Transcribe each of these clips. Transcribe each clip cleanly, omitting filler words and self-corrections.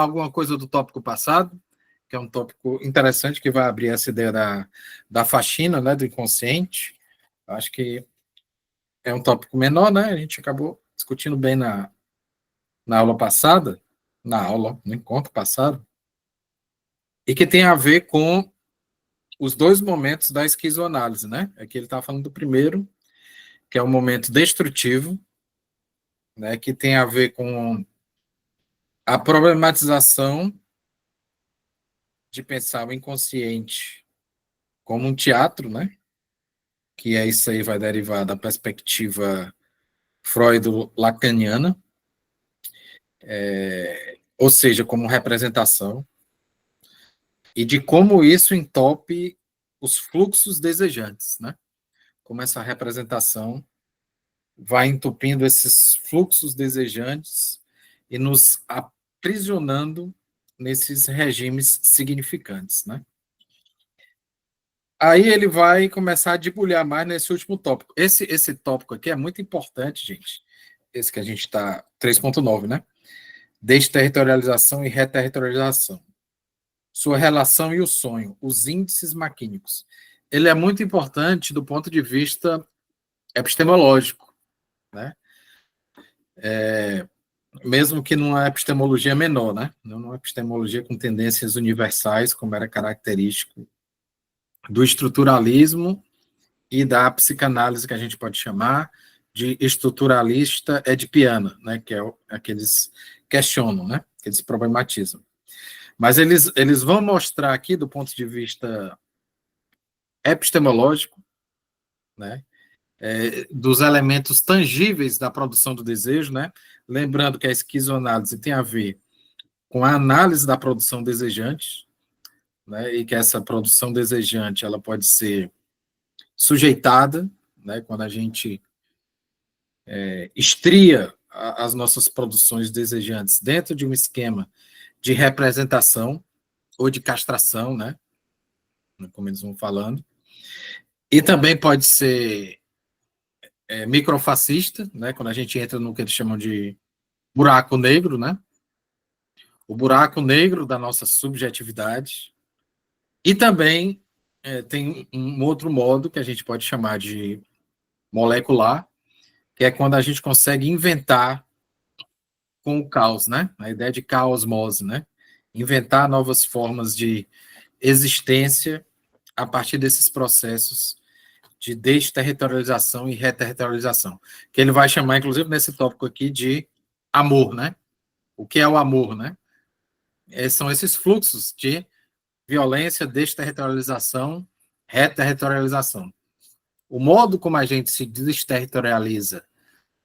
alguma coisa do tópico passado, que é um tópico interessante, que vai abrir essa ideia da faxina, né, do inconsciente. Acho que é um tópico menor, né? A gente acabou discutindo bem na aula passada, no encontro passado, e que tem a ver com os dois momentos da esquizoanálise, né? Aqui ele está falando do primeiro, que é o momento destrutivo, né, que tem a ver com a problematização de pensar o inconsciente como um teatro, né? Que é isso aí, vai derivar da perspectiva freudo-lacaniana, ou seja, como representação, e de como isso entope os fluxos desejantes, né? Como essa representação vai entupindo esses fluxos desejantes e nos aprisionando nesses regimes significantes, né? Aí ele vai começar a debulhar mais nesse último tópico. Esse tópico aqui é muito importante, gente. Esse que a gente está, 3.9, né? Desterritorialização e reterritorialização. Sua relação e o sonho, os índices maquínicos. Ele é muito importante do ponto de vista epistemológico, né? Mesmo que numa epistemologia menor, né? Não numa epistemologia com tendências universais, como era característico do estruturalismo e da psicanálise, que a gente pode chamar de estruturalista edipiana, né? Que é aqueles questionam, né? Que eles problematizam. Mas eles vão mostrar aqui, do ponto de vista epistemológico, né? Dos elementos tangíveis da produção do desejo, né? Lembrando que a esquizoanálise tem a ver com a análise da produção desejante, né? E que essa produção desejante ela pode ser sujeitada, né? Quando a gente estria as nossas produções desejantes dentro de um esquema de representação ou de castração, né? Como eles vão falando. E também pode ser microfascista, né? Quando a gente entra no que eles chamam de buraco negro, né? O buraco negro da nossa subjetividade. E também tem um outro modo que a gente pode chamar de molecular, que é quando a gente consegue inventar com o caos, né? A ideia de caosmose, né? Inventar novas formas de existência a partir desses processos de desterritorialização e reterritorialização, que ele vai chamar, inclusive, nesse tópico aqui, de amor, né? O que é o amor, né? São esses fluxos de violência, desterritorialização, reterritorialização. O modo como a gente se desterritorializa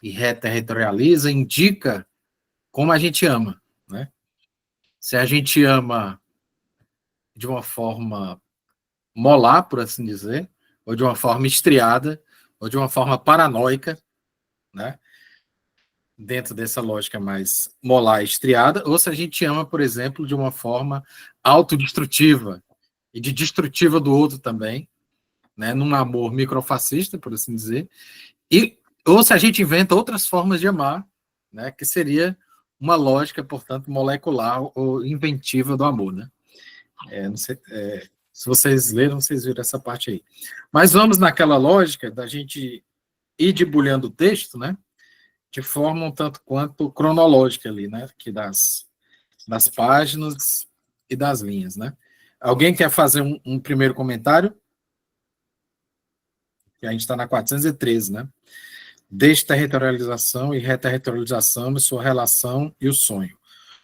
e reterritorializa indica como a gente ama, né? Se a gente ama de uma forma molar, por assim dizer, ou de uma forma estriada, ou de uma forma paranoica, né? Dentro dessa lógica mais molar e estriada, ou se a gente ama, por exemplo, de uma forma autodestrutiva e de destrutiva do outro também, né? Num amor microfascista, por assim dizer, ou se a gente inventa outras formas de amar, né? Que seria uma lógica, portanto, molecular ou inventiva do amor, né? Não sei, se vocês leram, vocês viram essa parte aí. Mas vamos naquela lógica da gente ir debulhando o texto, né? De forma um tanto quanto cronológica ali, né? Que das páginas e das linhas, né? Alguém quer fazer um primeiro comentário? Que a gente está na 413, né? Desterritorialização e reterritorialização e sua relação e o sonho.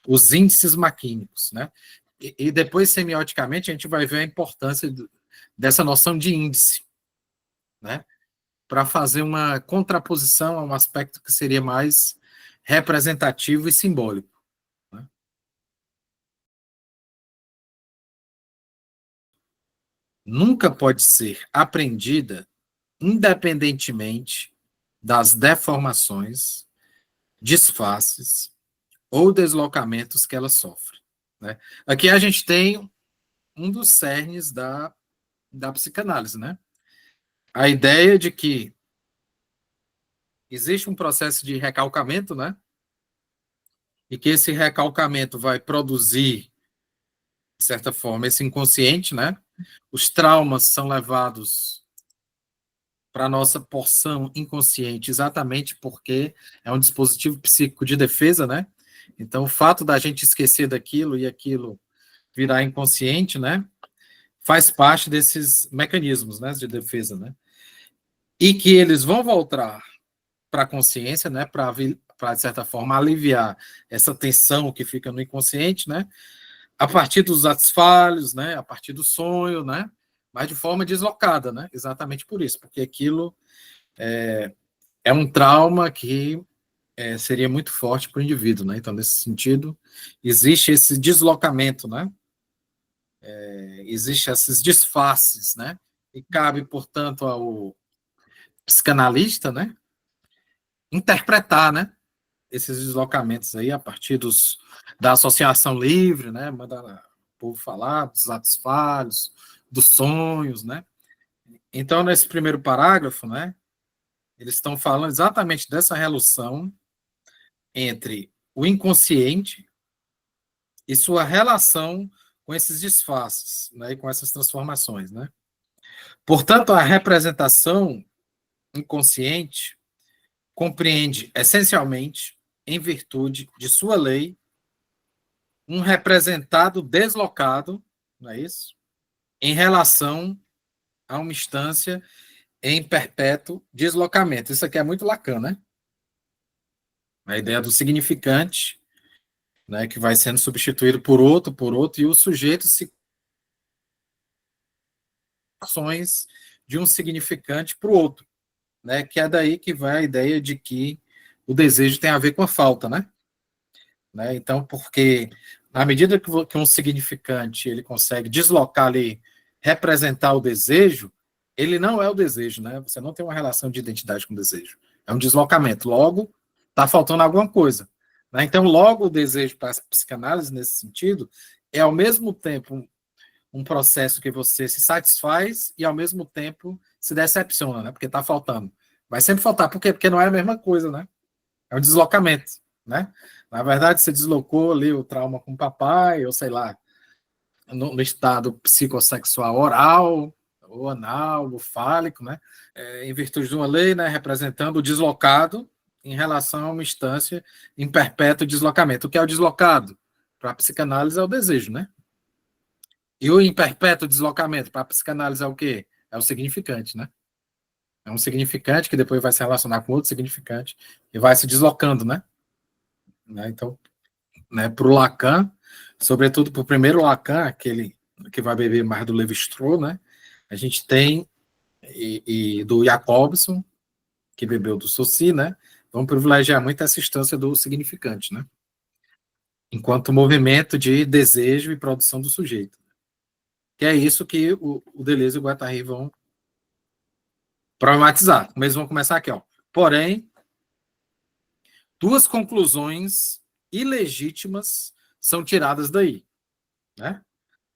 Os índices maquínicos, né? E depois, semioticamente, a gente vai ver a importância dessa noção de índice, né? Para fazer uma contraposição a um aspecto que seria mais representativo e simbólico. Né? Nunca pode ser aprendida independentemente das deformações, disfarces ou deslocamentos que ela sofre. Né? Aqui a gente tem um dos cernes da psicanálise, né? A ideia de que existe um processo de recalcamento, né? e que esse recalcamento vai produzir, de certa forma, esse inconsciente, né? Os traumas são levados para a nossa porção inconsciente, exatamente porque é um dispositivo psíquico de defesa, né? Então, o fato da gente esquecer daquilo e aquilo virar inconsciente, né? Faz parte desses mecanismos, né, de defesa, né? E que eles vão voltar para a consciência, né, para, de certa forma, aliviar essa tensão que fica no inconsciente, né? A partir dos atos falhos, né? A partir do sonho, né? Mas de forma deslocada, né? Exatamente por isso, porque aquilo é um trauma que seria muito forte para o indivíduo, né? Então, nesse sentido, existe esse deslocamento, né? Existe esses disfarces, né? E cabe, portanto, ao psicanalista, né? Interpretar, né? Esses deslocamentos aí a partir da associação livre, né? Mandar o povo falar dos atos falhos, dos sonhos, né? Então, nesse primeiro parágrafo, né? Eles estão falando exatamente dessa relação entre o inconsciente e sua relação com esses disfarces, né, e com essas transformações, né? Portanto, a representação inconsciente compreende essencialmente, em virtude de sua lei, um representado deslocado, não é isso? Em relação a uma instância em perpétuo deslocamento. Isso aqui é muito Lacan, né? A ideia do significante, né, que vai sendo substituído por outro, e o sujeito se ações de um significante para o outro, né, que é daí que vai a ideia de que o desejo tem a ver com a falta, né? Então, porque na medida que um significante ele consegue deslocar ali, representar o desejo, ele não é o desejo, né? Você não tem uma relação de identidade com o desejo. É um deslocamento. Logo, está faltando alguma coisa. Né? Então, logo o desejo para a psicanálise, nesse sentido, é ao mesmo tempo um processo que você se satisfaz e ao mesmo tempo se decepciona, né? Porque está faltando. Vai sempre faltar. Por quê? Porque não é a mesma coisa, né? É um deslocamento, né? Na verdade, você deslocou ali o trauma com o papai, ou sei lá, no estado psicossexual oral, ou anal, ou fálico, né? Em virtude de uma lei, né? Representando o deslocado em relação a uma instância em perpétuo deslocamento. O que é o deslocado? Para a psicanálise é o desejo, né? E o em perpétuo deslocamento para a psicanálise é o quê? É o significante, né? É um significante que depois vai se relacionar com outro significante e vai se deslocando, né? Então, né, para o Lacan, sobretudo para o primeiro Lacan, aquele que vai beber mais do Levi-Strauss, né? A gente tem, e do Jacobson, que bebeu do Saussure, né? Vamos privilegiar muito essa instância do significante, né? Enquanto movimento de desejo e produção do sujeito. Que é isso que o Deleuze e o Guattari vão problematizar. Mas eles vão começar aqui, ó. Porém, duas conclusões ilegítimas são tiradas daí, né?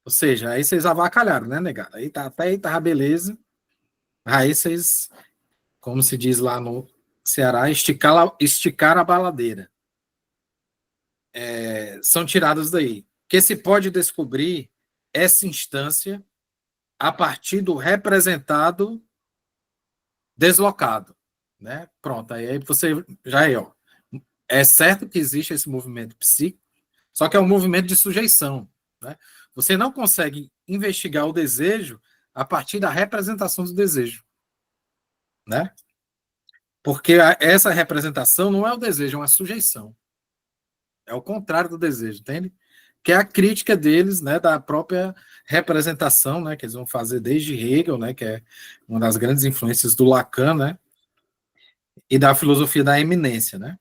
Ou seja, aí vocês avacalharam, né, negado? Aí tá, até aí tá beleza. Aí vocês, como se diz lá no Ceará, esticar a baladeira. São tiradas daí. Que se pode descobrir essa instância a partir do representado deslocado, né? Pronto, aí você já é, ó. É certo que existe esse movimento psíquico, só que é um movimento de sujeição, né? Você não consegue investigar o desejo a partir da representação do desejo, né? Porque essa representação não é o desejo, é uma sujeição. É o contrário do desejo, entende? Que é a crítica deles, né, da própria representação, né, que eles vão fazer desde Hegel, né, que é uma das grandes influências do Lacan, né, e da filosofia da eminência, né?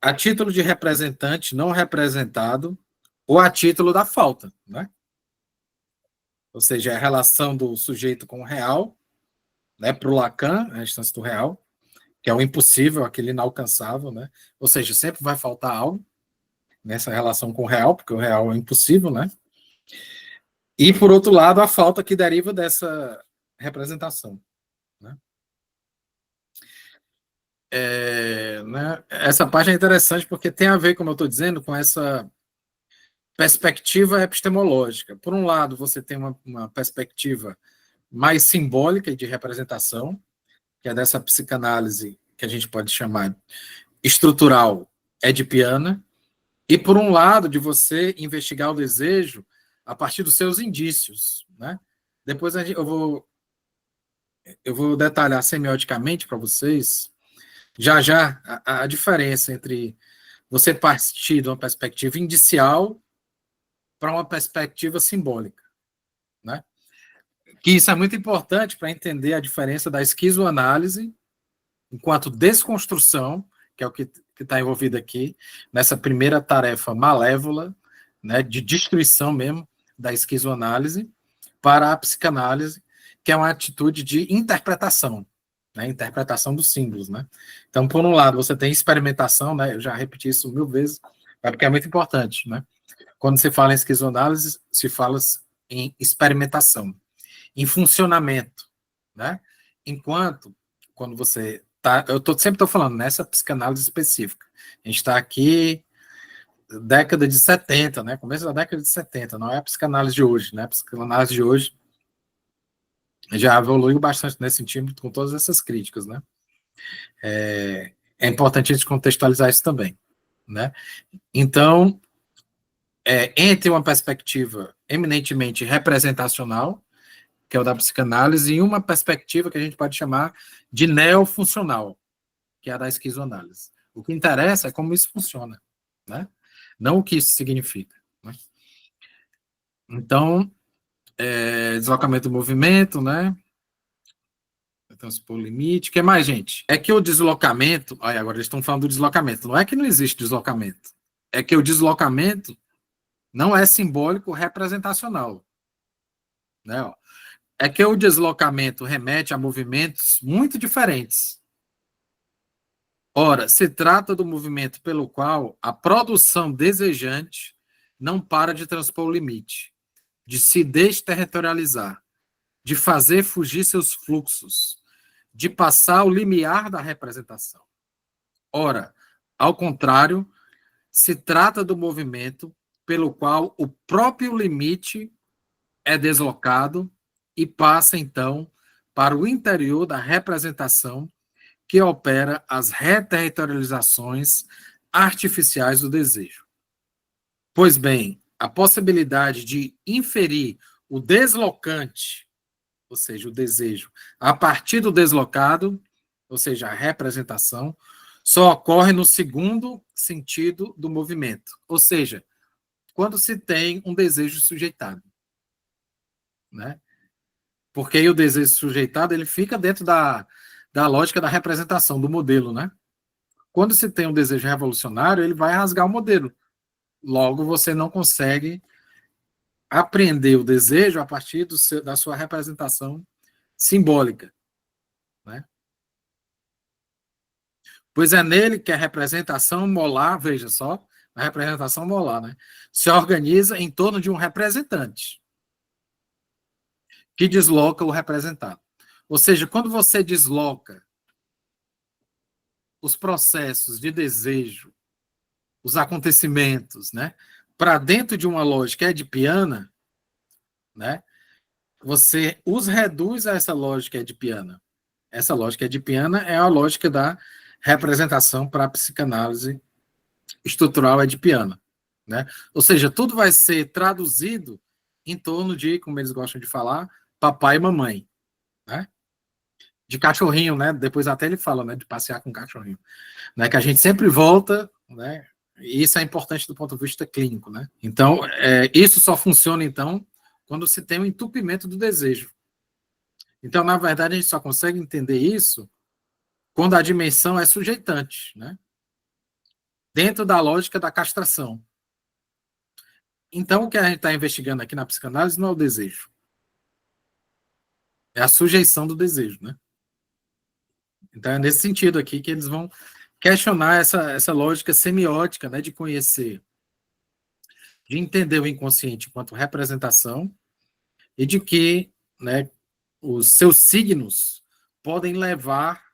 A título de representante não representado ou a título da falta, né? Ou seja, a relação do sujeito com o real, né, para o Lacan, a instância do real, que é o impossível, aquele inalcançável, né? Ou seja, sempre vai faltar algo nessa relação com o real, porque o real é impossível, né? E, por outro lado, a falta que deriva dessa representação, né? né, essa parte é interessante porque tem a ver, como eu estou dizendo, com essa perspectiva epistemológica. Por um lado, você tem uma perspectiva mais simbólica e de representação, que é dessa psicanálise que a gente pode chamar estrutural edipiana, e por um lado, de você investigar o desejo a partir dos seus indícios, né? Depois eu vou detalhar semioticamente para vocês, já já, a diferença entre você partir de uma perspectiva indicial para uma perspectiva simbólica, né? Que isso é muito importante para entender a diferença da esquizoanálise enquanto desconstrução, que é o que está envolvido aqui, nessa primeira tarefa malévola, né, de destruição mesmo da esquizoanálise, para a psicanálise, que é uma atitude de interpretação, né, interpretação dos símbolos. Né? Então, por um lado, você tem experimentação, né, eu já repeti isso 1000 vezes, porque é muito importante. Né? Quando se fala em esquizoanálise, se fala em experimentação, em funcionamento. Né? Enquanto, quando você tá, sempre estou falando nessa psicanálise específica. A gente está aqui década de 70, né? Começo da década de 70, não é a psicanálise de hoje, né? A psicanálise de hoje já evoluiu bastante nesse sentido, com todas essas críticas, né? É importante a gente contextualizar isso também, né? Então, entre uma perspectiva eminentemente representacional, que é o da psicanálise, e uma perspectiva que a gente pode chamar de neofuncional, que é a da esquizoanálise. O que interessa é como isso funciona, né? Não o que isso significa. Né? Então, deslocamento do movimento, né? Transpor o limite. O que mais, gente? É que o deslocamento... Olha, agora eles estão falando do deslocamento. Não é que não existe deslocamento. É que o deslocamento não é simbólico representacional. Né? É que o deslocamento remete a movimentos muito diferentes. Ora, se trata do movimento pelo qual a produção desejante não para de transpor o limite, de se desterritorializar, de fazer fugir seus fluxos, de passar o limiar da representação. Ora, ao contrário, se trata do movimento pelo qual o próprio limite é deslocado e passa, então, para o interior da representação que opera as reterritorializações artificiais do desejo. Pois bem, a possibilidade de inferir o deslocante, ou seja, o desejo, a partir do deslocado, ou seja, a representação, só ocorre no segundo sentido do movimento, ou seja, quando se tem um desejo sujeitado. Né? Porque aí o desejo sujeitado ele fica dentro da lógica da representação, do modelo. Né? Quando se tem um desejo revolucionário, ele vai rasgar o modelo. Logo, você não consegue apreender o desejo a partir da sua representação simbólica. Né? Pois é nele que a representação molar, veja só, a representação molar, né, se organiza em torno de um representante que desloca o representado. Ou seja, quando você desloca os processos de desejo, os acontecimentos, né, para dentro de uma lógica edipiana, né, você os reduz a essa lógica edipiana. Essa lógica edipiana é a lógica da representação para a psicanálise estrutural edipiana. Né? Ou seja, tudo vai ser traduzido em torno de, como eles gostam de falar, papai e mamãe. Né? De cachorrinho, né? Depois até ele fala, né? De passear com cachorrinho. Né? Que a gente sempre volta, né? E isso é importante do ponto de vista clínico, né? Então, isso só funciona, então, quando se tem um entupimento do desejo. Então, na verdade, a gente só consegue entender isso quando a dimensão é sujeitante, né? Dentro da lógica da castração. Então, o que a gente está investigando aqui na psicanálise não é o desejo. É a sujeição do desejo, né? Então, é nesse sentido aqui que eles vão questionar essa lógica semiótica, né, de conhecer, de entender o inconsciente enquanto representação e de que, né, os seus signos podem levar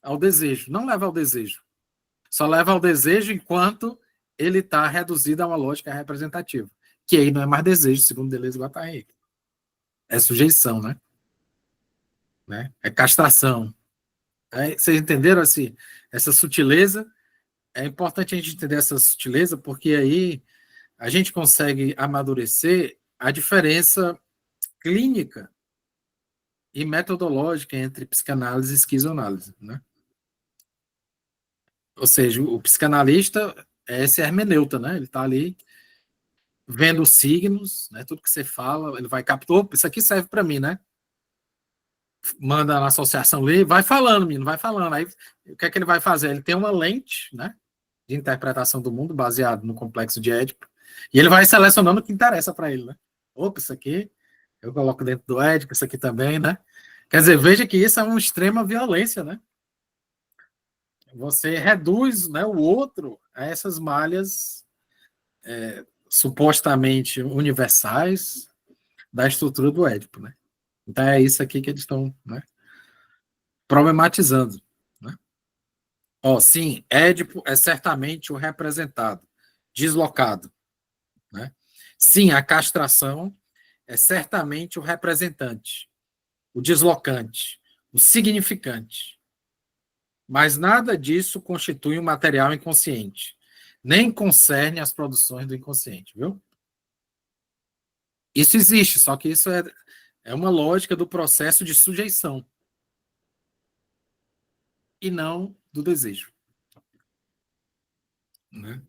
ao desejo. Não levar ao desejo, Só leva ao desejo enquanto ele está reduzido a uma lógica representativa. Que aí não é mais desejo, segundo Deleuze e Guattari. É sujeição, né? É castração. Vocês entenderam assim, essa sutileza? É importante a gente entender essa sutileza, porque aí a gente consegue amadurecer a diferença clínica e metodológica entre psicanálise e esquizoanálise, né? Ou seja, o psicanalista é esse hermeneuta, né? Ele está ali vendo os signos, né? Tudo que você fala, ele vai captar, isso aqui serve para mim, né? Manda na associação ler, vai falando, menino, vai falando. Aí o que é que ele vai fazer? Ele tem uma lente, né? De interpretação do mundo baseado no complexo de Édipo, e ele vai selecionando o que interessa para ele, né? Opa, isso aqui eu coloco dentro do Édipo, isso aqui também, né? Quer dizer, veja que isso é uma extrema violência, né? Você reduz, né, o outro a essas malhas supostamente universais da estrutura do Édipo, né? Então é isso aqui que eles estão, né, problematizando, né? Ó, sim, Édipo é certamente o representado, deslocado, né? Sim, a castração é certamente o representante, o deslocante, o significante. Mas nada disso constitui um material inconsciente, nem concerne as produções do inconsciente, viu? Isso existe, só que isso é uma lógica do processo de sujeição e não do desejo, né?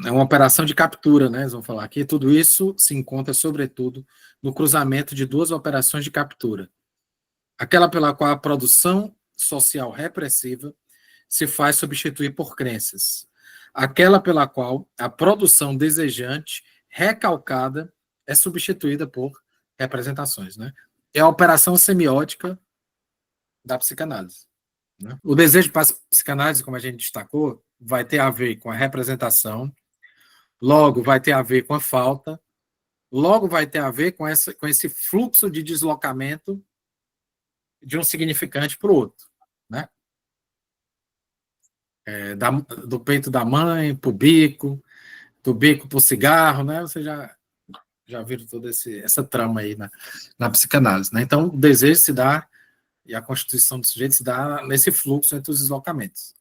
É uma operação de captura, né? Eles vão falar aqui. Tudo isso se encontra, sobretudo, no cruzamento de duas operações de captura. Aquela pela qual a produção social repressiva se faz substituir por crenças. Aquela pela qual a produção desejante, recalcada, é substituída por representações, né? É a operação semiótica da psicanálise, né? O desejo para a psicanálise, como a gente destacou, vai ter a ver com a representação, logo vai ter a ver com a falta, logo vai ter a ver com esse fluxo de deslocamento de um significante para o outro, né? Do peito da mãe para o bico, do bico para o cigarro, né? Você já viram toda essa trama aí na psicanálise, né? Então, o desejo se dá, e a constituição do sujeito se dá nesse fluxo entre os deslocamentos.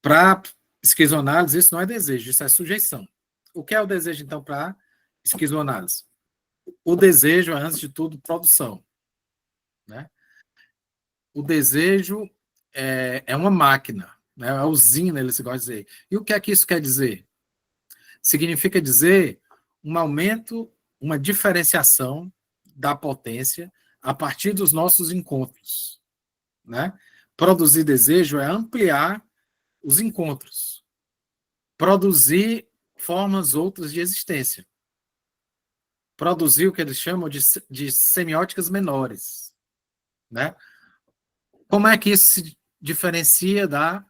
Para esquizoanálise, isso não é desejo, isso é sujeição. O que é o desejo, então, para esquizoanálise? O desejo é, antes de tudo, produção, né? O desejo é uma máquina, né? É a usina, eles gostam de dizer. E o que é que isso quer dizer? Significa dizer um aumento, uma diferenciação da potência a partir dos nossos encontros, né? Produzir desejo é ampliar os encontros, produzir formas outras de existência, produzir o que eles chamam de semióticas menores, né? Como é que isso se diferencia da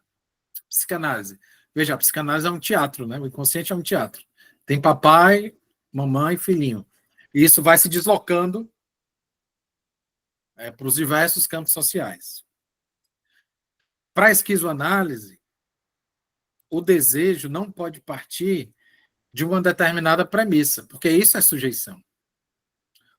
psicanálise? Veja, a psicanálise é um teatro, né? O inconsciente é um teatro. Tem papai, mamãe e filhinho. E isso vai se deslocando para os diversos campos sociais. Para a esquizoanálise, o desejo não pode partir de uma determinada premissa, porque isso é sujeição.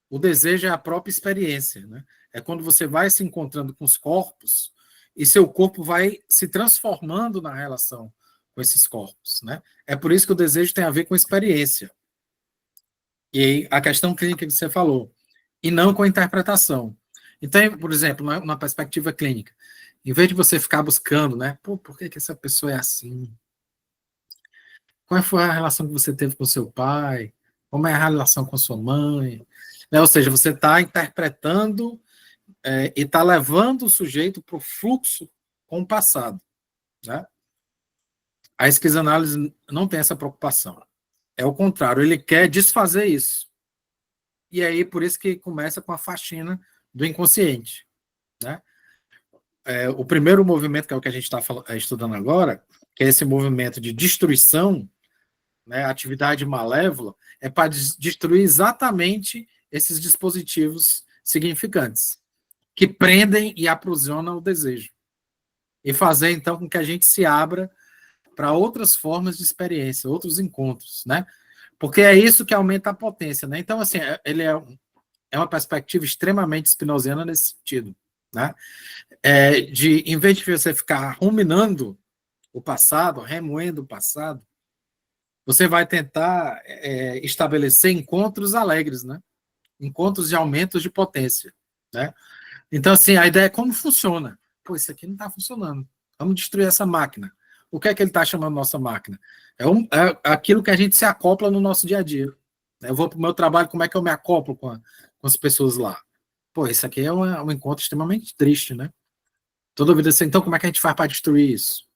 O desejo é a própria experiência, né? É quando você vai se encontrando com os corpos e seu corpo vai se transformando na relação com esses corpos, né? É por isso que o desejo tem a ver com experiência. E aí, a questão clínica que você falou, e não com a interpretação. Então, por exemplo, na perspectiva clínica, em vez de você ficar buscando, né? Por que essa pessoa é assim? Qual foi a relação que você teve com seu pai? Como é a relação com sua mãe? Né? Ou seja, você está interpretando e está levando o sujeito para o fluxo com o passado. Né? A esquizoanálise não tem essa preocupação. É o contrário, ele quer desfazer isso. E aí, por isso que começa com a faxina do inconsciente. Né? O primeiro movimento, que é o que a gente está estudando agora, que é esse movimento de destruição, né, atividade malévola, é para destruir exatamente esses dispositivos significantes. que prendem e aprisionam o desejo. E fazer, então, com que a gente se abra para outras formas de experiência, outros encontros, né? Porque é isso que aumenta a potência, né? Então, assim, ele é uma perspectiva extremamente spinoziana nesse sentido, né? Em vez de você ficar ruminando o passado, remoendo o passado, você vai tentar estabelecer encontros alegres, né? Encontros de aumentos de potência, né? Então, assim, a ideia é como funciona. Pô, isso aqui não está funcionando. Vamos destruir essa máquina. O que é que ele está chamando nossa máquina? É aquilo que a gente se acopla no nosso dia a dia. Eu vou para o meu trabalho, como é que eu me acoplo com as pessoas lá? Pô, isso aqui é um encontro extremamente triste, né? Toda vida assim, então como é que a gente faz para destruir isso?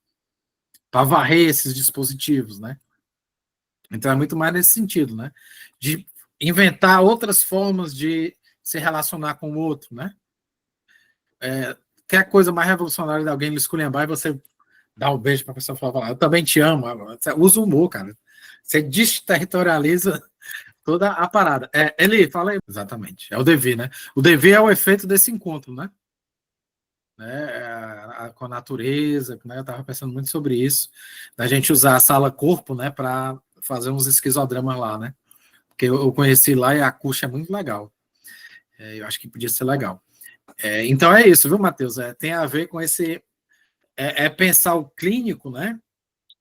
Para varrer esses dispositivos, né? Então é muito mais nesse sentido, né? De inventar outras formas de se relacionar com o outro, né? Quer coisa mais revolucionária de alguém me esculhambar e você dá um beijo para a pessoa e falar, eu também te amo. Você usa o humor, cara. Você desterritorializa toda a parada. Ele fala aí. Exatamente. É o dever, né? O dever é o efeito desse encontro, né? Com a natureza, né? Eu estava pensando muito sobre isso, da gente usar a sala corpo, né, para fazer uns esquizodramas lá, né? Porque eu conheci lá e a acústica é muito legal. Eu acho que podia ser legal. Então é isso, viu, Matheus? Tem a ver com esse. Pensar o clínico, né,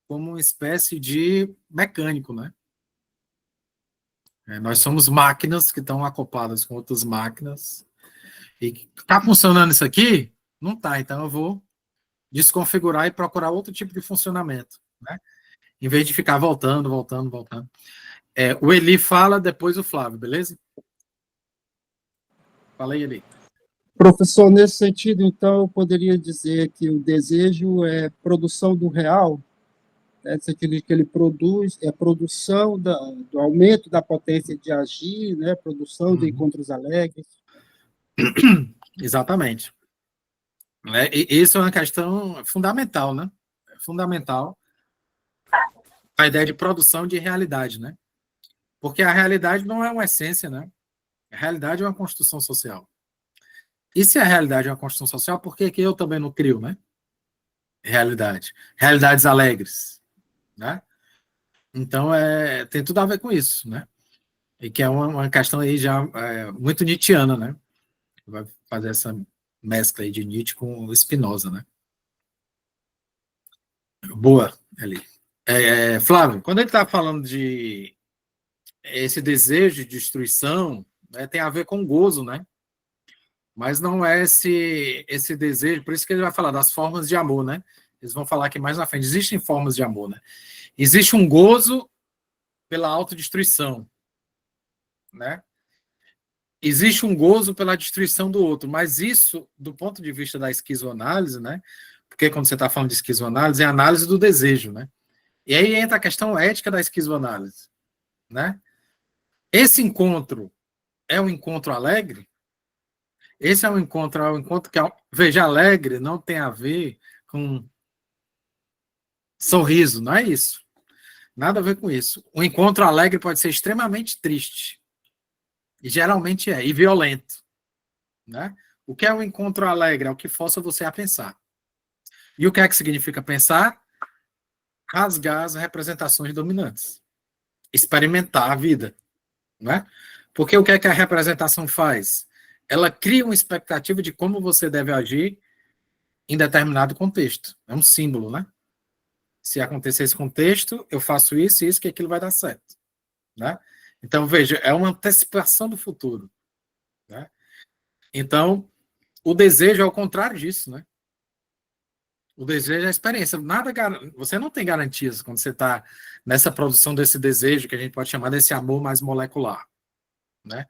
como uma espécie de mecânico, né? Nós somos máquinas que estão acopladas com outras máquinas. E está funcionando isso aqui? Não está, então eu vou desconfigurar e procurar outro tipo de funcionamento, né? Em vez de ficar voltando. O Eli fala, depois o Flávio, beleza? Fala aí, Eli. Professor, nesse sentido, então, eu poderia dizer que o desejo é produção do real, né? Que ele produz, é produção do aumento da potência de agir, né? Produção de encontros alegres. Exatamente. Isso é uma questão fundamental, né? Fundamental a ideia de produção de realidade, né? Porque a realidade não é uma essência, né? A realidade é uma construção social. E se a realidade é uma construção social, por que eu também não crio, né? Realidade. Realidades alegres, né? Então, tem tudo a ver com isso, né? E que é uma questão aí já muito nietzschiana, né? Vai fazer essa mescla aí de Nietzsche com o Spinoza, né? Boa, ali. Flávio, quando ele está falando de esse desejo de destruição, né, tem a ver com gozo, né? Mas não é esse desejo, por isso que ele vai falar das formas de amor, né? Eles vão falar aqui mais na frente. Existem formas de amor, né? Existe um gozo pela autodestruição, né? Existe um gozo pela destruição do outro, mas isso, do ponto de vista da esquizoanálise, né? Porque quando você está falando de esquizoanálise, é a análise do desejo, né? E aí entra a questão ética da esquizoanálise, né? Esse encontro é um encontro alegre? Esse é um encontro que, veja, alegre não tem a ver com sorriso, não é isso. Nada a ver com isso. O encontro alegre pode ser extremamente triste. E geralmente e violento. Né? O que é um encontro alegre? É o que força você a pensar. E o que é que significa pensar? Rasgar as representações dominantes. Experimentar a vida. Né? Porque o que é que a representação faz? Ela cria uma expectativa de como você deve agir em determinado contexto. É um símbolo, né? Se acontecer esse contexto, eu faço isso e isso, que aquilo vai dar certo. Né? Então, veja, é uma antecipação do futuro. Né? Então, o desejo é o contrário disso, né? O desejo é a experiência. Você não tem garantias quando você está nessa produção desse desejo, que a gente pode chamar desse amor mais molecular. Né?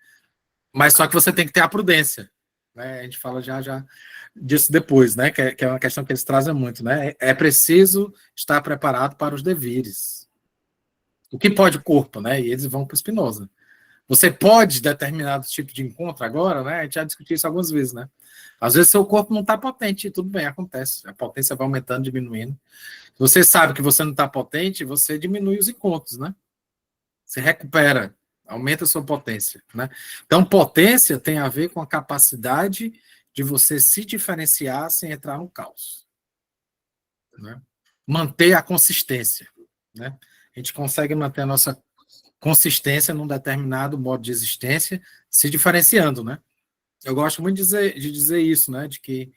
Mas só que você tem que ter a prudência. Né? A gente fala já disso depois, né? Que é uma questão que eles trazem muito. Né? É preciso estar preparado para os devires. O que pode o corpo, né? E eles vão para o Spinoza. Você pode determinado tipo de encontro agora, né? A gente já discutiu isso algumas vezes, né? Às vezes seu corpo não está potente, e tudo bem, acontece. A potência vai aumentando, diminuindo. Você sabe que você não está potente, você diminui os encontros, né? Você recupera, aumenta a sua potência, né? Então, potência tem a ver com a capacidade de você se diferenciar sem entrar no caos. Né? Manter a consistência. Né? A gente consegue manter a nossa consistência num determinado modo de existência, se diferenciando. Né? Eu gosto muito de dizer isso, né? De que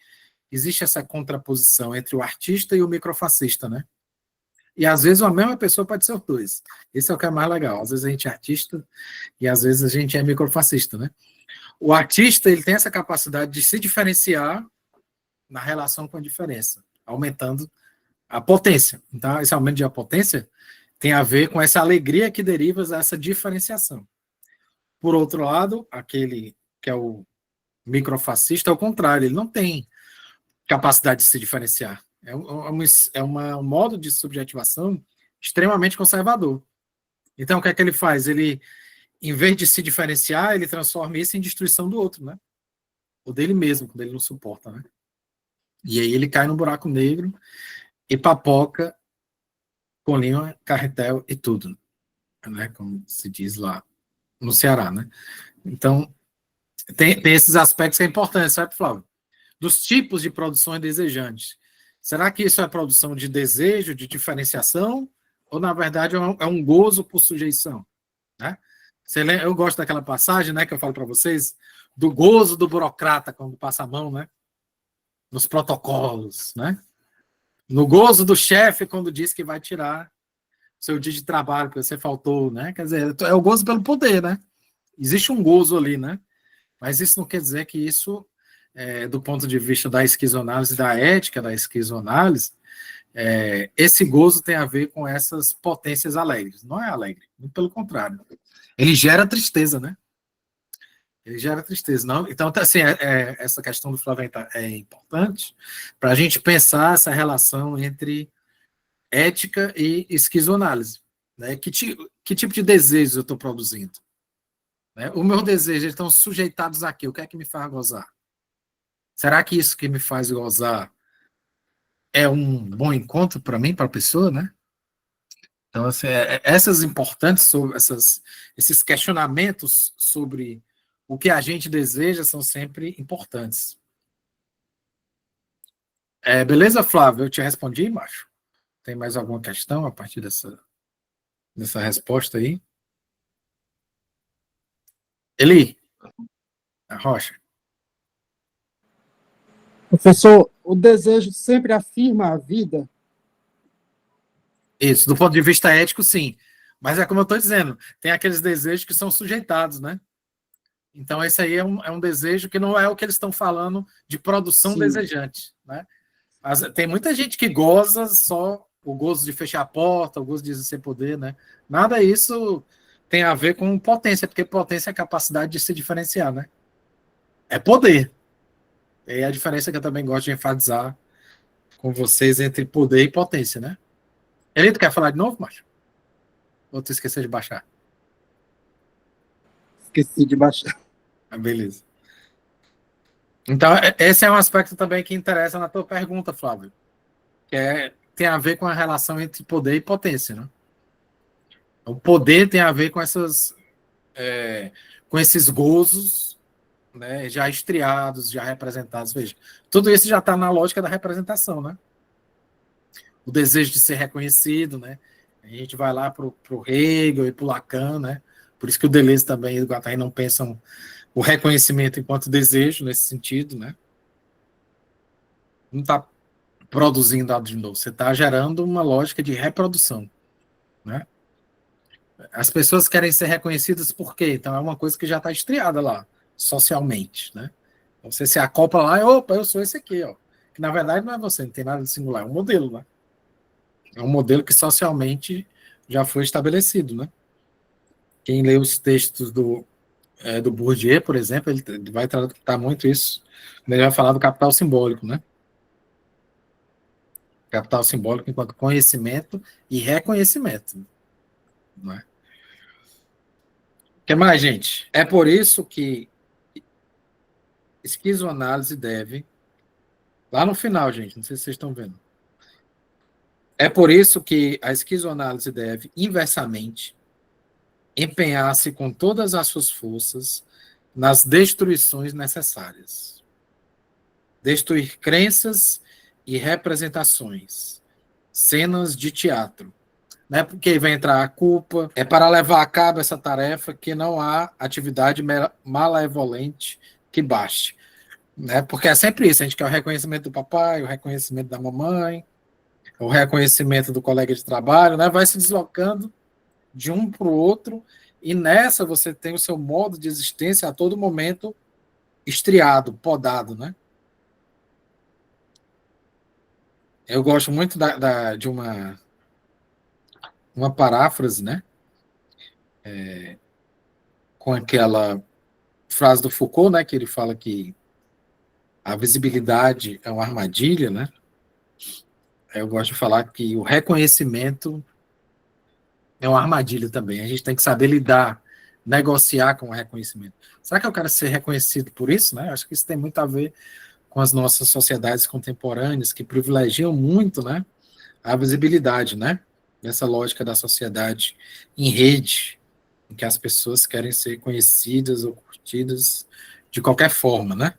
existe essa contraposição entre o artista e o microfascista, né? E às vezes a mesma pessoa pode ser os dois. Esse é o que é mais legal. Às vezes a gente é artista e às vezes a gente é microfascista, né? O artista, ele tem essa capacidade de se diferenciar na relação com a diferença, aumentando a potência. Então, esse aumento de potência tem a ver com essa alegria que deriva dessa diferenciação. Por outro lado, aquele que é o microfascista, ao contrário, ele não tem capacidade de se diferenciar. Um modo de subjetivação extremamente conservador. Então, o que é que ele faz? Ele, em vez de se diferenciar, ele transforma isso em destruição do outro, né? Ou dele mesmo, quando ele não suporta, né? E aí ele cai no buraco negro e papoca com linha, carretel e tudo, né? Como se diz lá no Ceará, né? Então, tem esses aspectos que é importante, sabe, Flávio? Dos tipos de produções desejantes. Será que isso é produção de desejo, de diferenciação, ou, na verdade, é um gozo por sujeição? Né? Eu gosto daquela passagem, né, que eu falo para vocês, do gozo do burocrata, quando passa a mão, né, nos protocolos, né? No gozo do chefe, quando diz que vai tirar seu dia de trabalho, porque você faltou, né? Quer dizer, é o gozo pelo poder, né? Existe um gozo ali, né? Mas isso não quer dizer que isso, do ponto de vista da esquizoanálise, da ética da esquizoanálise, esse gozo tem a ver com essas potências alegres. Não é alegre, muito pelo contrário. Ele gera tristeza, né? Ele gera tristeza. Não? Então, assim, essa questão do Flávio é importante para a gente pensar essa relação entre ética e esquizoanálise. Né? Que tipo de desejos eu estou produzindo? Né? O meu desejo, eles estão sujeitados a quê? O que é que me faz gozar? Será que isso que me faz gozar é um bom encontro para mim, para a pessoa, né? Então, assim, essas importantes, sobre esses questionamentos sobre o que a gente deseja são sempre importantes. Beleza, Flávio? Eu te respondi, macho? Tem mais alguma questão a partir dessa resposta aí? Eli, a Rocha. Professor, o desejo sempre afirma a vida? Isso, do ponto de vista ético, sim. Mas é como eu estou dizendo, tem aqueles desejos que são sujeitados, né? Então, esse aí é um desejo que não é o que eles estão falando de produção Sim. desejante, né? Mas tem muita gente que goza só o gozo de fechar a porta, o gozo de exercer poder, né? Nada disso tem a ver com potência, porque potência é a capacidade de se diferenciar, né? É poder. É a diferença que eu também gosto de enfatizar com vocês entre poder e potência, né? Ele, tu quer falar de novo, macho? Ou tu esqueceu de baixar? Esqueci de baixar. Beleza. Então, esse é um aspecto também que interessa na tua pergunta, Flávio, que tem a ver com a relação entre poder e potência, né? O poder tem a ver com com esses gozos, né, já estriados, já representados. Veja, tudo isso já está na lógica da representação, né? O desejo de ser reconhecido, né? A gente vai lá para o Hegel e para o Lacan, né? Por isso que o Deleuze também e o Guattari não pensam o reconhecimento enquanto desejo nesse sentido, né? Não está produzindo algo de novo, você está gerando uma lógica de reprodução, né? As pessoas querem ser reconhecidas por quê? Então é uma coisa que já está estriada lá, socialmente, né? Você se acopla lá e, opa, eu sou esse aqui, ó. Que na verdade não é você, não tem nada de singular, é um modelo, né? É um modelo que socialmente já foi estabelecido, né? Quem lê os textos do Bourdieu, por exemplo, ele vai tratar muito isso. Ele vai falar do capital simbólico, né? Capital simbólico enquanto conhecimento e reconhecimento. Não é? O que mais, gente? É por isso que esquizoanálise deve... Lá no final, gente, não sei se vocês estão vendo. É por isso que a esquizoanálise deve, inversamente, empenhar-se com todas as suas forças nas destruições necessárias. destruir crenças e representações, cenas de teatro, né? Porque vai entrar a culpa, é para levar a cabo essa tarefa que não há atividade malevolente que baste, né? Porque é sempre isso, a gente quer o reconhecimento do papai, o reconhecimento da mamãe, o reconhecimento do colega de trabalho, né? Vai se deslocando de um para o outro, e nessa você tem o seu modo de existência a todo momento estriado, podado, né? Eu gosto muito de uma paráfrase, né? Com aquela frase do Foucault, né? Que ele fala que a visibilidade é uma armadilha, né? Eu gosto de falar que o reconhecimento é uma armadilha também. A gente tem que saber lidar, negociar com o reconhecimento. Será que eu quero ser reconhecido por isso, né? Acho que isso tem muito a ver com as nossas sociedades contemporâneas que privilegiam muito, né, a visibilidade, né, nessa lógica da sociedade em rede, em que as pessoas querem ser conhecidas ou curtidas de qualquer forma, né,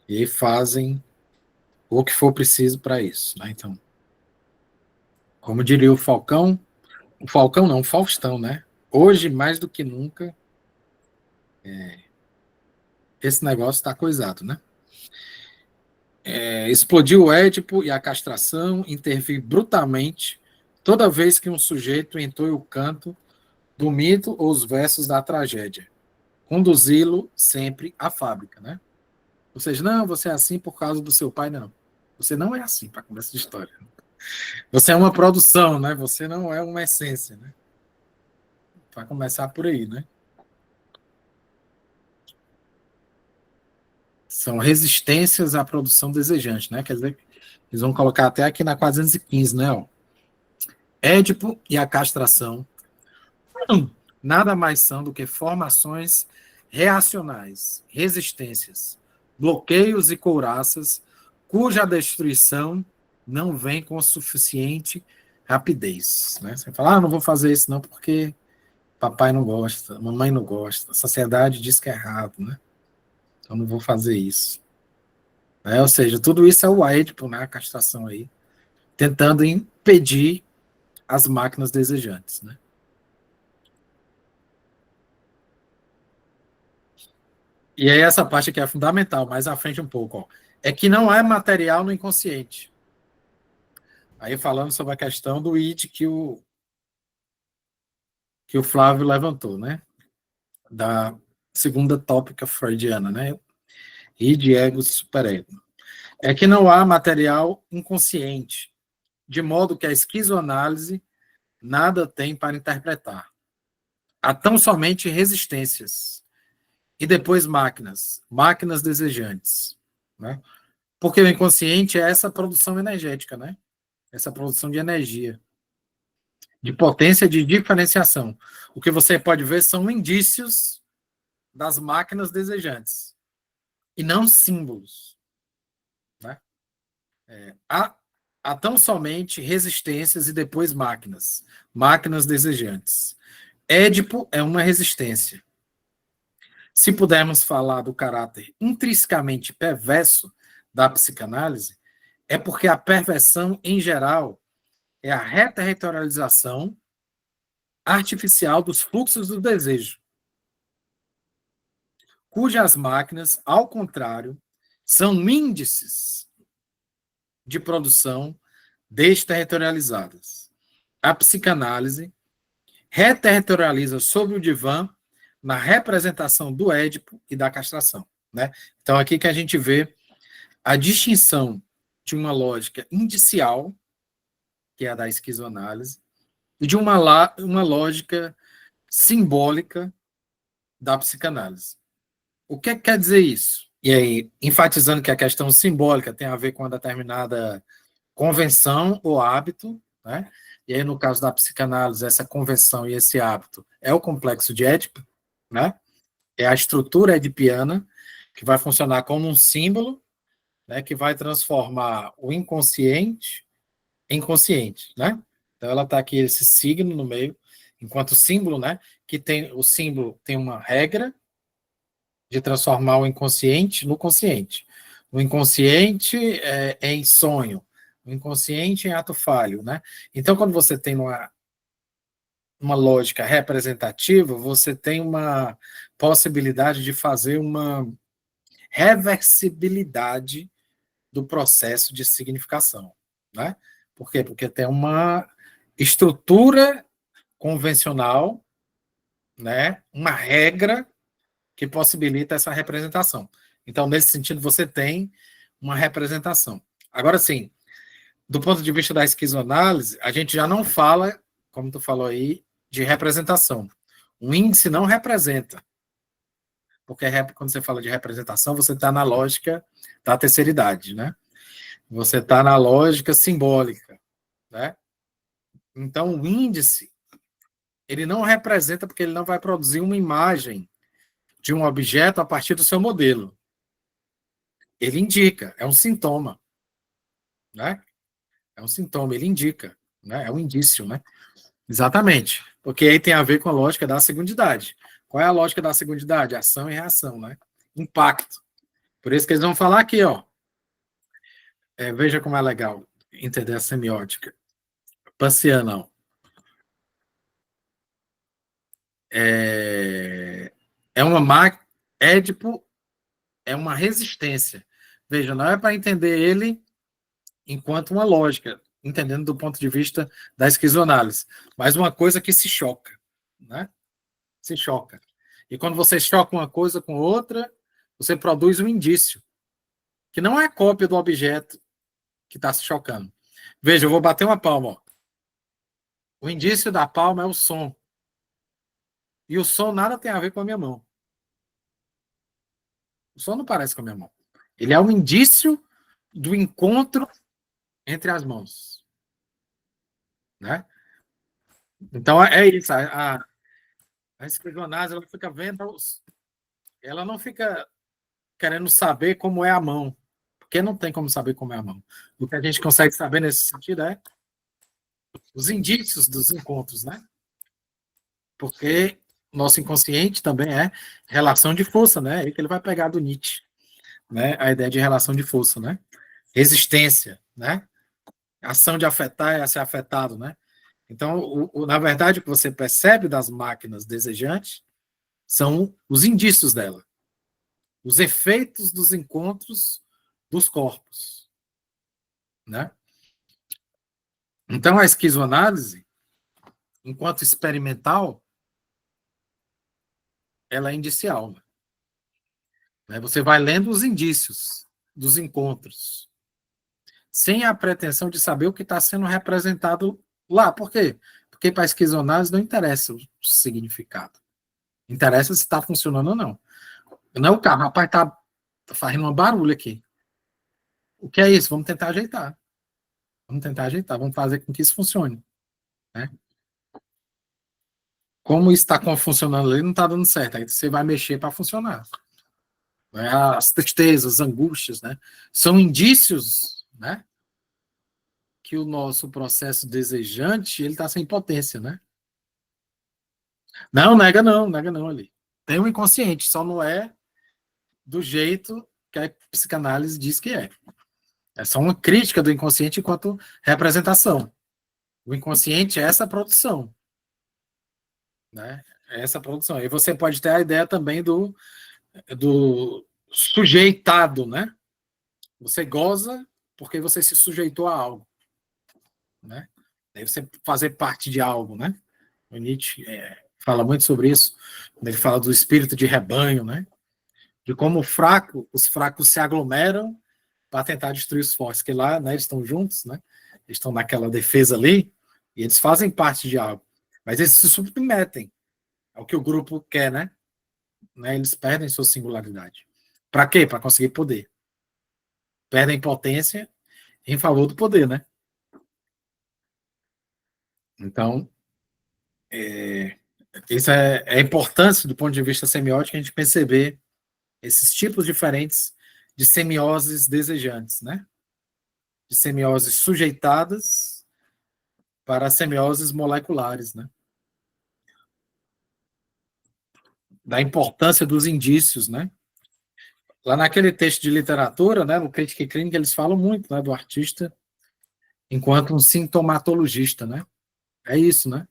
e fazem o que for preciso para isso, né. Então, como diria o Falcão não, o Faustão, né, hoje mais do que nunca esse negócio está coisado, né. Explodiu o Édipo e a castração, intervir brutalmente toda vez que um sujeito entoia o canto do mito ou os versos da tragédia. Conduzi-lo sempre à fábrica, né? Ou seja, não, você é assim por causa do seu pai, não. Você não é assim, para começar de história. Você é uma produção, né? Você não é uma essência, né? Para começar por aí, né? São resistências à produção desejante, né? Quer dizer, eles vão colocar até aqui na 415, né? Ó. Édipo e a castração nada mais são do que formações reacionais, resistências, bloqueios e couraças, cuja destruição não vem com suficiente rapidez. Né? Você fala, não vou fazer isso não porque papai não gosta, mamãe não gosta, a sociedade diz que é errado, né? Então não vou fazer isso. Ou seja, tudo isso é o Édipo, né? A castração aí, tentando impedir as máquinas desejantes, né? E aí essa parte aqui é fundamental, mais à frente um pouco, ó, é que não é material no inconsciente. Aí falando sobre a questão do id que o Flávio levantou, né? Da segunda tópica freudiana, né? Id, ego, superego. É que não há material inconsciente, de modo que a esquizoanálise nada tem para interpretar. Há tão somente resistências. E depois máquinas desejantes, né? Porque o inconsciente é essa produção energética, né? Essa produção de energia, de potência de diferenciação. O que você pode ver são indícios das máquinas desejantes, e não símbolos. Né? Há tão somente resistências e depois máquinas desejantes. Édipo é uma resistência. Se pudermos falar do caráter intrinsecamente perverso da psicanálise, é porque a perversão, em geral, é a reterritorialização artificial dos fluxos do desejo, cujas máquinas, ao contrário, são índices de produção desterritorializadas. A psicanálise reterritorializa sobre o divã na representação do Édipo e da castração. Né? Então, aqui que a gente vê a distinção de uma lógica indicial, que é a da esquizoanálise, e de uma lógica simbólica da psicanálise. O que quer dizer isso? E aí, enfatizando que a questão simbólica tem a ver com uma determinada convenção ou hábito, né? E aí, no caso da psicanálise, essa convenção e esse hábito é o complexo de Édipo, né? É a estrutura edipiana, que vai funcionar como um símbolo, né? Que vai transformar o inconsciente em consciente, né? Então, ela está aqui, esse signo no meio, enquanto símbolo, né? Que tem, o símbolo tem uma regra, de transformar o inconsciente no consciente. o inconsciente é em sonho, o inconsciente em ato falho, né? Então, quando você tem uma lógica representativa, você tem uma possibilidade de fazer uma reversibilidade do processo de significação, né? Por quê? Porque tem uma estrutura convencional, né? Uma regra que possibilita essa representação. Então, nesse sentido, você tem uma representação. Agora, sim, do ponto de vista da esquizoanálise, a gente já não fala, como tu falou aí, de representação. O índice não representa, porque quando você fala de representação, você está na lógica da terceira idade, né? Você está na lógica simbólica, né? Então, o índice, ele não representa porque ele não vai produzir uma imagem de um objeto a partir do seu modelo. Ele indica, é um sintoma, né? É um sintoma, ele indica, né? É um indício, né? Exatamente, porque aí tem a ver com a lógica da segundidade. Qual é a lógica da segundidade? Ação e reação, né? Impacto. Por isso que eles vão falar aqui, ó. Veja como é legal entender a semiótica. Passiano, não. É uma máquina. Édipo é uma resistência. Veja, não é para entender ele enquanto uma lógica, entendendo do ponto de vista da esquizoanálise, mas uma coisa que se choca, né? Se choca. E quando você choca uma coisa com outra, você produz um indício, que não é cópia do objeto que está se chocando. Veja, eu vou bater uma palma. Ó. O indício da palma é o som. E o som nada tem a ver com a minha mão. O som não parece com a minha mão. Ele é um indício do encontro entre as mãos. Né? Então, é isso. A esquizoanálise, ela fica vendo... Ela não fica querendo saber como é a mão. Porque não tem como saber como é a mão. O que a gente consegue saber nesse sentido é os indícios dos encontros, né? Porque nosso inconsciente também é relação de força, né? É aí que ele vai pegar do Nietzsche, né? A ideia de relação de força, né? Resistência, né? Ação de afetar é ser afetado, né? Então, na verdade, o que você percebe das máquinas desejantes são os indícios dela, os efeitos dos encontros dos corpos, né? Então, a esquizoanálise, enquanto experimental, ela é indicial, né? Você vai lendo os indícios dos encontros, sem a pretensão de saber o que está sendo representado lá. Por quê? Porque para a esquizoanálise não interessa o significado. Interessa se está funcionando ou não. Não é o carro, rapaz, está fazendo um barulho aqui. O que é isso? Vamos tentar ajeitar. Vamos tentar ajeitar, vamos fazer com que isso funcione. Né? Como isso está funcionando ali, não está dando certo. Aí você vai mexer para funcionar. Né? As tristezas, as angústias, né? São indícios, né? Que o nosso processo desejante ele está sem potência, né? Não, nega não ali. Tem um inconsciente, só não é do jeito que a psicanálise diz que é. É só uma crítica do inconsciente enquanto representação. O inconsciente é essa produção, né? É essa produção. E você pode ter a ideia também do sujeitado, né? Você goza porque você se sujeitou a algo, né? Aí você fazer parte de algo, né? O Nietzsche fala muito sobre isso. Ele fala do espírito de rebanho, né? De como os fracos se aglomeram para tentar destruir os fortes, que lá, né, eles estão juntos, né? Eles estão naquela defesa ali e eles fazem parte de algo, mas eles se submetem ao que o grupo quer, né? Eles perdem sua singularidade. Para quê? Para conseguir poder. Perdem potência em favor do poder, né? Então, isso é importante do ponto de vista semiótico a gente perceber esses tipos diferentes de semioses desejantes, né? De semioses sujeitadas para semioses moleculares, né? Da importância dos indícios, né? Lá naquele texto de literatura, né, no Crítica e Clínica, eles falam muito, né, do artista enquanto um sintomatologista, né? É isso, né?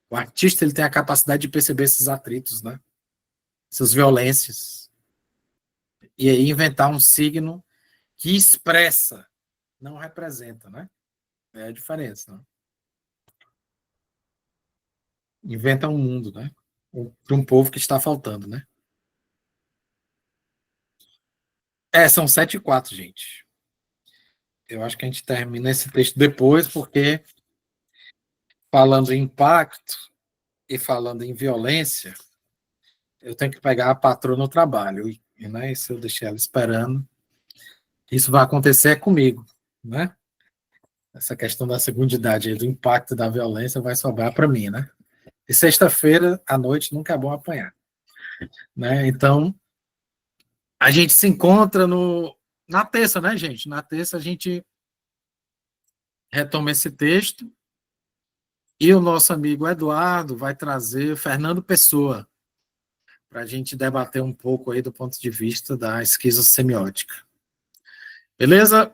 O artista ele tem a capacidade de perceber esses atritos, né? Essas violências. E aí inventar um signo que expressa, não representa, né? É a diferença. Né? Inventa um mundo, né? Para um povo que está faltando, né? São 7:04, gente. Eu acho que a gente termina esse texto depois, porque falando em impacto e falando em violência, eu tenho que pegar a patroa no trabalho. Né? E se eu deixar ela esperando, isso vai acontecer comigo, né? Essa questão da segundidade aí, do impacto da violência vai sobrar para mim, né? E sexta-feira à noite nunca é bom apanhar, né? Então, a gente se encontra na terça, né, gente? Na terça a gente retoma esse texto e o nosso amigo Eduardo vai trazer Fernando Pessoa para a gente debater um pouco aí do ponto de vista da esquizosemiótica. Beleza?